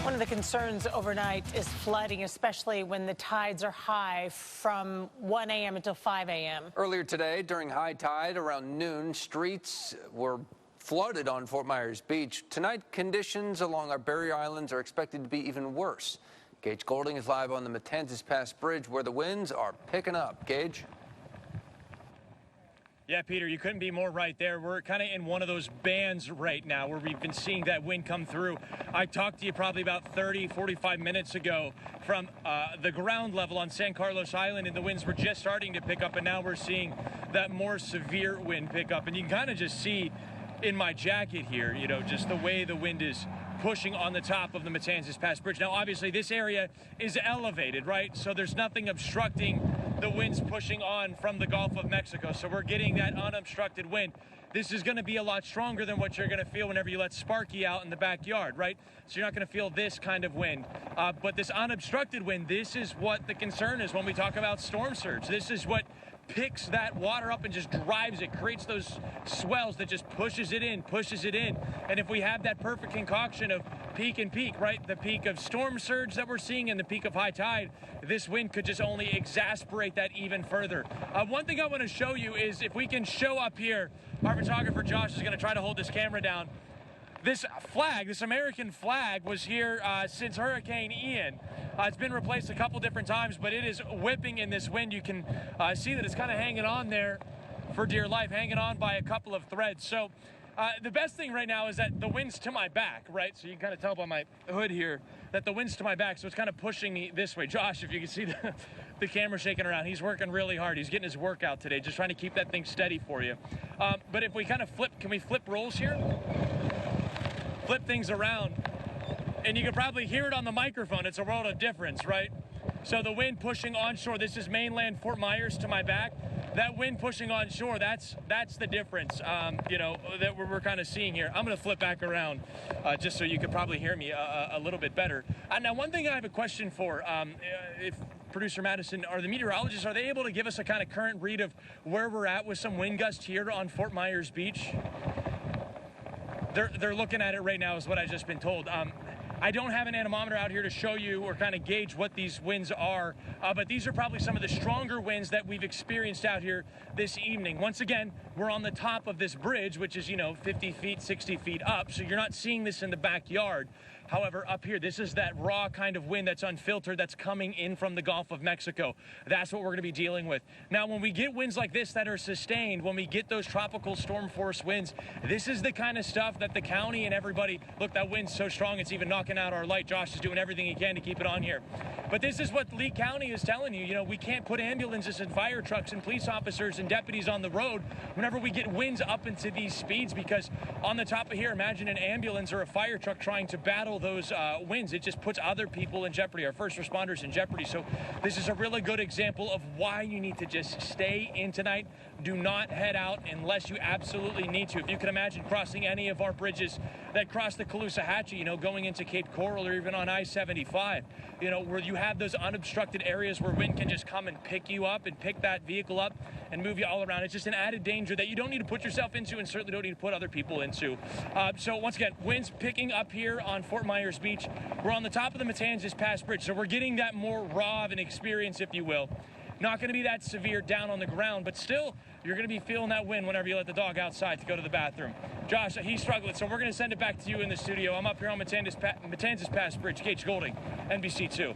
One of the concerns overnight is flooding, especially when the tides are high from 1 a.m. until 5 a.m. Earlier today, during high tide around noon, streets were flooded on Fort Myers Beach. Tonight, conditions along our barrier islands are expected to be even worse. Gage Goulding is live on the Matanzas Pass Bridge, where the winds are picking up. Gage? Yeah, Peter, you couldn't be more right there. We're kind of in one of those bands right now where we've been seeing that wind come through. I talked to you probably about 45 minutes ago from the ground level on San Carlos Island, and the winds were just starting to pick up, and now we're seeing that more severe wind pick up. And you can kind of just see in my jacket here, you know, just the way the wind is pushing on the top of the Matanzas Pass Bridge. Now, obviously, this area is elevated, right? So there's nothing obstructing the winds pushing on from the Gulf of Mexico. So we're getting that unobstructed wind. This is going to be a lot stronger than what you're going to feel whenever you let Sparky out in the backyard, right? So you're not going to feel this kind of wind. But this unobstructed wind, this is what the concern is when we talk about storm surge. This is what picks that water up and just drives it, creates those swells that just pushes it in. And if we have that perfect concoction of peak and peak, right, the peak of storm surge that we're seeing and the peak of high tide, this wind could just only exacerbate that even further. One thing I want to show you is if we can show up here, our photographer Josh is going to try to hold this camera down. This flag, this American flag, was here since Hurricane Ian. It's been replaced a couple different times, but it is whipping in this wind. You can see that it's kind of hanging on there for dear life, hanging on by a couple of threads. So the best thing right now is that the wind's to my back, right? So you can kind of tell by my hood here that the wind's to my back, so it's kind of pushing me this way. Josh, if you can see the camera shaking around, he's working really hard. He's getting his workout today, just trying to keep that thing steady for you. But if we kind of flip, can we flip roles here? Flip things around, and you can probably hear it on the microphone. It's a world of difference, right? So the wind pushing onshore, this is mainland Fort Myers to my back. That wind pushing onshore, that's the difference, you know, that we're kind of seeing here. I'm going to flip back around just so you could probably hear me a little bit better. Now, one thing I have a question for, if Producer Madison, are the meteorologists, are they able to give us a kind of current read of where we're at with some wind gusts here on Fort Myers Beach? They're looking at it right now is what I've just been told. I don't have an anemometer out here to show you or kind of gauge what these winds are, but these are probably some of the stronger winds that we've experienced out here this evening. Once again, we're on the top of this bridge, which is, you know, 50 feet, 60 feet up, so you're not seeing this in the backyard. However, up here, this is that raw kind of wind that's unfiltered that's coming in from the Gulf of Mexico. That's what we're going to be dealing with. Now, when we get winds like this that are sustained, when we get those tropical storm force winds, this is the kind of stuff that the county and everybody, look, that wind's so strong it's even knocking out our light. Josh is doing everything he can to keep it on here. But this is what Lee County is telling you. You know, we can't put ambulances and fire trucks and police officers and deputies on the road whenever we get winds up into these speeds, because on the top of here, imagine an ambulance or a fire truck trying to battle those winds. It just puts other people in jeopardy, our first responders in jeopardy. So this is a really good example of why you need to just stay in tonight. Do not head out unless you absolutely need to. If you can imagine crossing any of our bridges that cross the Caloosahatchee, you know, going into Cape Coral or even on I-75, you know, where you have those unobstructed areas where wind can just come and pick you up and pick that vehicle up and move you all around. It's just an added danger that you don't need to put yourself into and certainly don't need to put other people into. So once again, winds picking up here on Fort Myers Beach. We're on the top of the Matanzas Pass Bridge, so we're getting that more raw of an experience, if you will. Not going to be that severe down on the ground, but still, you're going to be feeling that wind whenever you let the dog outside to go to the bathroom. Josh, he's struggling, so we're going to send it back to you in the studio. I'm up here on Matanzas Pass Bridge. Gage Goulding, NBC2.